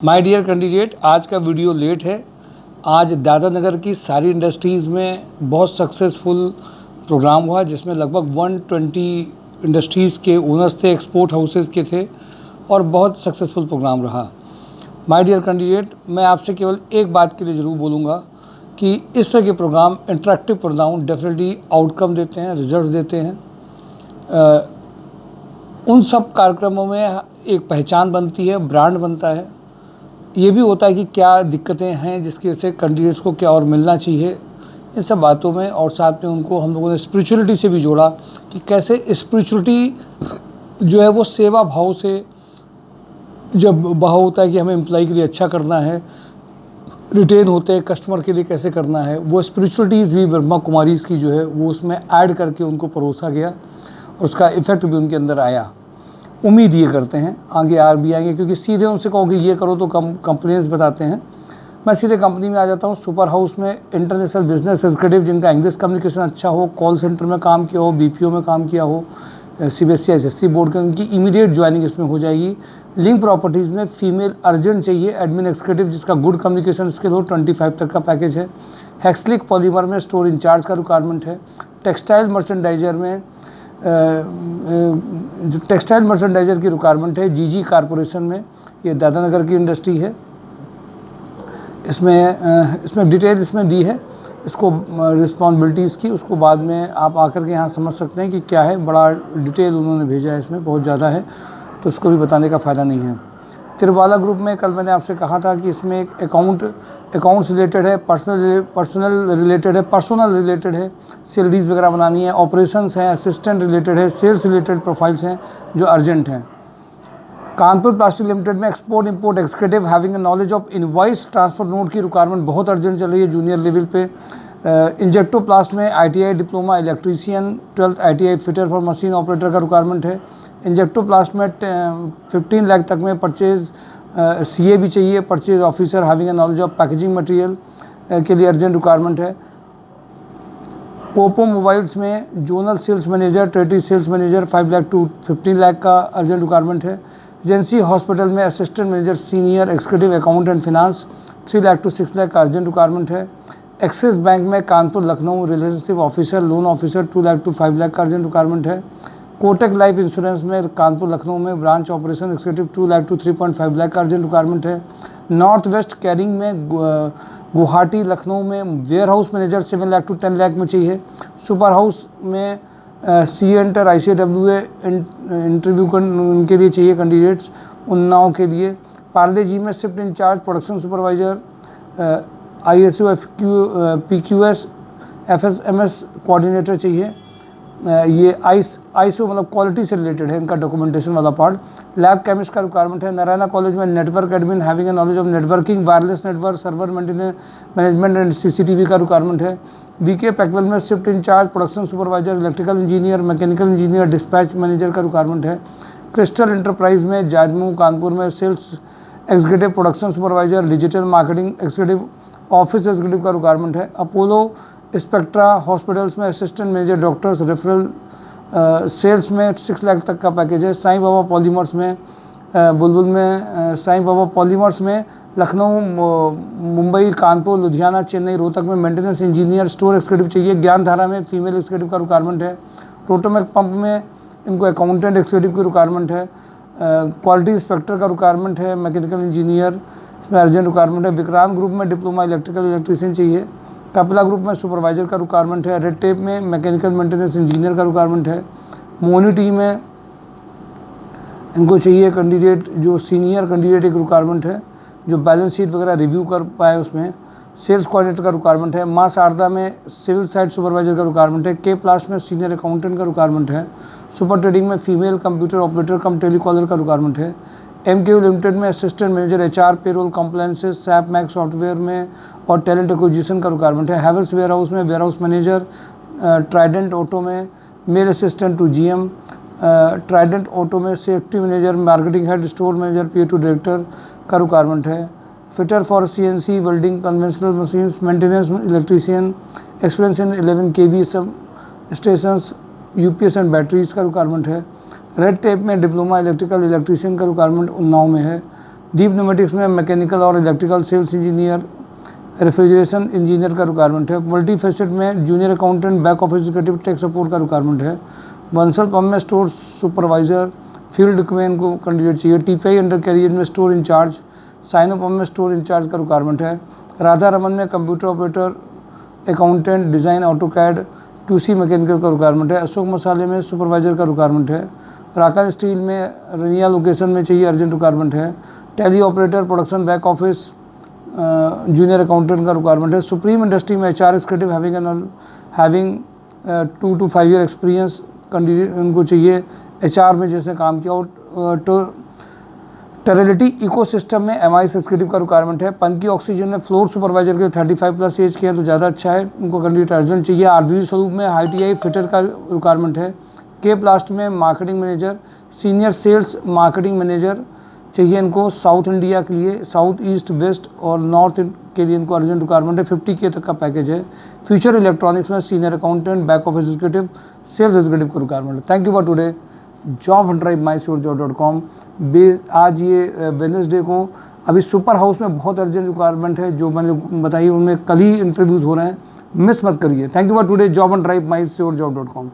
My dear candidate, आज का video late है। आज दादरा नगर की सारी इंडस्ट्रीज़ में बहुत सक्सेसफुल प्रोग्राम हुआ जिसमें लगभग 120 इंडस्ट्रीज़ के ओनर्स थे, एक्सपोर्ट हाउसेस के थे और बहुत सक्सेसफुल प्रोग्राम रहा। माय डियर कैंडिडेट, मैं आपसे केवल एक बात के लिए ज़रूर बोलूँगा कि इस तरह के programme, interactive programme definitely outcome देते हैं, रिजल्ट देते हैं। उन सब कार्यक्रमों में एक पहचान बनती है, ब्रांड बनता है। ये भी होता है कि क्या दिक्कतें हैं जिसकी वजह से कैंडिडेट्स को क्या और मिलना चाहिए, इन सब बातों में। और साथ में उनको हम लोगों ने स्पिरिचुअलिटी से भी जोड़ा कि कैसे स्पिरिचुअलिटी जो है वो सेवा भाव से जब भाव होता है कि हमें एम्प्लॉय के लिए अच्छा करना है, रिटेन होते हैं कस्टमर के लिए कैसे करना है, वो स्पिरिचुअलिटीज़ भी ब्रह्मा कुमारीज़ की जो है वो उसमें ऐड करके उनको परोसा गया और उसका इफ़ेक्ट भी उनके अंदर आया। उम्मीद ये करते हैं आगे भी आएंगे, क्योंकि सीधे उनसे कहोगे ये करो तो कंप्लेंट्स बताते हैं। मैं सीधे कंपनी में आ जाता हूँ। सुपर हाउस में इंटरनेशनल बिजनेस एग्जीक्यूटिव जिनका इंग्लिश कम्युनिकेशन अच्छा हो, कॉल सेंटर में काम किया हो, बीपीओ में काम किया हो, सीबीएसई एसएससी बोर्ड के, उनकी इमीडिएट ज्वाइनिंग इसमें हो जाएगी। लिंक प्रॉपर्टीज़ में फीमेल अर्जेंट चाहिए, एडमिन एग्जीक्यूटिव जिसका गुड कम्युनिकेशन स्किल हो, 25 तक का पैकेज है। हेक्सलिक पॉलीमर में स्टोर इंचार्ज का रिक्वायरमेंट है। टेक्सटाइल मर्चेंडाइजर में जो टेक्सटाइल मर्चेंडाइजर की रिक्वायरमेंट है जीजी कॉरपोरेशन में, ये दादरा नगर की इंडस्ट्री है। इसमें डिटेल इसमें दी है, इसको रिस्पॉन्सिबिलिटीज़ की, उसको बाद में आप आकर के यहाँ समझ सकते हैं कि क्या है। बड़ा डिटेल उन्होंने भेजा है, इसमें बहुत ज़्यादा है तो उसको भी बताने का फ़ायदा नहीं है। तिरवाला ग्रुप में कल मैंने आपसे कहा था कि इसमें एक अकाउंट्स रिलेटेड है, पर्सनल रिलेटेड है, सैलरीज वगैरह बनानी है, ऑपरेशंस हैं, असिस्टेंट रिलेटेड है, सेल्स रिलेटेड प्रोफाइल्स हैं जो अर्जेंट हैं। कानपुर प्लास्टिक लिमिटेड में export import executive having a knowledge of invoice transfer note की रिक्वायरमेंट बहुत अर्जेंट चल रही है जूनियर लेवल पे। इंजेक्टो प्लास्ट में ITI diploma electrician, 12th ITI fitter for machine operator का रिक्वायरमेंट है। इंजेक्टो प्लास्ट में 15 लाख तक में परचेज सीए भी चाहिए, purchase officer having a knowledge of packaging material के लिए अर्जेंट रिक्वायरमेंट है। ओप्पो मोबाइल्स में zonal sales manager, territory sales manager 5 lakh to 15 lakh का अर्जेंट रिक्वायरमेंट है। एजेंसी हॉस्पिटल में assistant manager senior executive account and finance 3 lakh to 6 lakh का urgent requirement है। Axis bank में Kanpur Lucknow relationship officer, loan officer 2 lakh to 5 lakh का urgent requirement है। Kotak life insurance में कानपुर लखनऊ में branch operation executive 2 lakh to 3.5 lakh का अर्जेंट रिक्वायरमेंट है। नॉर्थ वेस्ट कैरिंग में गुवाहाटी लखनऊ में warehouse manager 7 lakh to 10 lakh में चाहिए। सुपर हाउस में सी एंटर ICWA इंटरव्यू उनके लिए चाहिए कैंडिडेट्स, उन्नाव के लिए। पार्ले जी में shift incharge production supervisor, ISO PQS FSMS coordinator चाहिए। ये ISO मतलब क्वालिटी से रिलेटेड है इनका डॉक्यूमेंटेशन वाला पार्ट। लैब केमिस्ट का रिक्वायरमेंट है। नारायणा कॉलेज में network admin having a knowledge of networking, wireless network, server maintenance management and CCTV का रिक्वायरमेंट है। VK पैकवेल में shift incharge production supervisor, electrical engineer, mechanical engineer, dispatch manager का requirement है। Crystal enterprise में जाजमू कानपुर में sales executive, production supervisor, digital marketing executive, office executive का requirement है। Apollo Spectra hospitals में assistant manager, doctors, referral sales में 6 लाख तक का पैकेज है। साईं बाबा पॉलीमर्स में बुलबुल में साईं बाबा पॉलीमर्स में लखनऊ, मुंबई, कानपुर, लुधियाना, चेन्नई, रोहतक में मेंटेनेंस इंजीनियर, स्टोर एक्जीक्यूटिव चाहिए। ज्ञानधारा में फीमेल एक्जीक्यूटिव का रिक्वायरमेंट है। रोटोमैक पंप में इनको अकाउंटेंट एक्जीक्यूटिव की रिक्वायरमेंट है। क्वालिटी इंस्पेक्टर का रिक्वायरमेंट है। मैकेनिकल इंजीनियर इसमें अर्जेंट रिक्वायरमेंट है। विक्रांत ग्रुप में डिप्लोमा इलेक्ट्रिकल इलेक्ट्रीशियन चाहिए। कपिला ग्रुप में सुपरवाइजर का रिक्वायरमेंट है। रेड टेप में मैकेनिकल मेंटेनेंस इंजीनियर का रिक्वायरमेंट है। मोनिटी में इनको चाहिए कैंडिडेट जो सीनियर कैंडिडेट एक रिक्वायरमेंट है जो बैलेंस शीट वगैरह रिव्यू कर पाए उसमें। सेल्स कोऑर्डिनेटर का रिक्वायरमेंट है। मां शारदा में सिविल साइट सुपरवाइजर का रिक्वायरमेंट है। के प्लास में सीनियर अकाउंटेंट का रिक्वायरमेंट है। सुपर ट्रेडिंग में female computer operator cum telecaller का रिक्वायरमेंट है। MKU लिमिटेड में assistant manager HR, payroll, compliances, SAP max software में और टैलेंट एक्विजिशन का रिक्वायरमेंट है। हैवेल्स वेयर हाउस में warehouse manager, Trident auto में male assistant to GM, Trident auto में safety manager, marketing head, store manager, PA2 director का requirement है। Fitter for CNC welding, conventional machines, maintenance electrician, experience in 11 kV sub stations, UPS and batteries का requirement है। Red Tape में diploma electrical electrician का requirement Unnao में है। Deep Pneumatics में mechanical और electrical sales engineer, refrigeration engineer का requirement है। मल्टी फेसेट में junior accountant, back office executive, tech support का रिक्वायरमेंट है। बंसल पंप में स्टोर सुपरवाइजर, फील्ड में इनको कैंडिडेट चाहिए। टीपीआई अंडर कैरियर में स्टोर इंचार्ज, साइनो पंप में स्टोर इंचार्ज का रिक्वायरमेंट है। राधा रमन में computer operator, accountant, design, auto CAD, QC mechanical का रिक्वायरमेंट है। अशोक मसाले में सुपरवाइजर का रिक्वायरमेंट है। राका स्टील में रनिया लोकेशन में चाहिए, अर्जेंट रिक्वायरमेंट है। Tally operator, production, back office, junior accountant का रिक्वायरमेंट है। सुप्रीम इंडस्ट्री में HR executive having 2 to 5 year experience candidate उनको चाहिए, एचआर में जैसे काम किया। और टेरिलिटी इकोसिस्टम में एमआईएस एग्जीक्यूटिव का रिक्वायरमेंट है। पंकी ऑक्सीजन में फ्लोर सुपरवाइजर के 35+ एज के हैं तो ज़्यादा अच्छा है, उनको कैंडिडेट अर्जेंट चाहिए। आरवी स्वरूप में ITI फिटर का रिक्वायरमेंट है। के प्लास्ट में marketing manager, senior sales marketing manager चाहिए इनको साउथ इंडिया के लिए, साउथ ईस्ट वेस्ट और नॉर्थ के लिए इनको अर्जेंट रिक्वायरमेंट है। 50K तक का पैकेज है। फ्यूचर इलेक्ट्रॉनिक्स में senior accountant, back office executive, sales executive का रिक्वायरमेंट है। Thank you for today. jobhuntermysurejob.com। आज ये वेडनेसडे को अभी सुपर हाउस में बहुत अर्जेंट रिक्वायरमेंट है जो मैंने बताई, उनमें कल ही इंटरव्यूज़ हो रहे हैं, मिस मत करिए। Thank you for today. jobhuntermysurejob.com।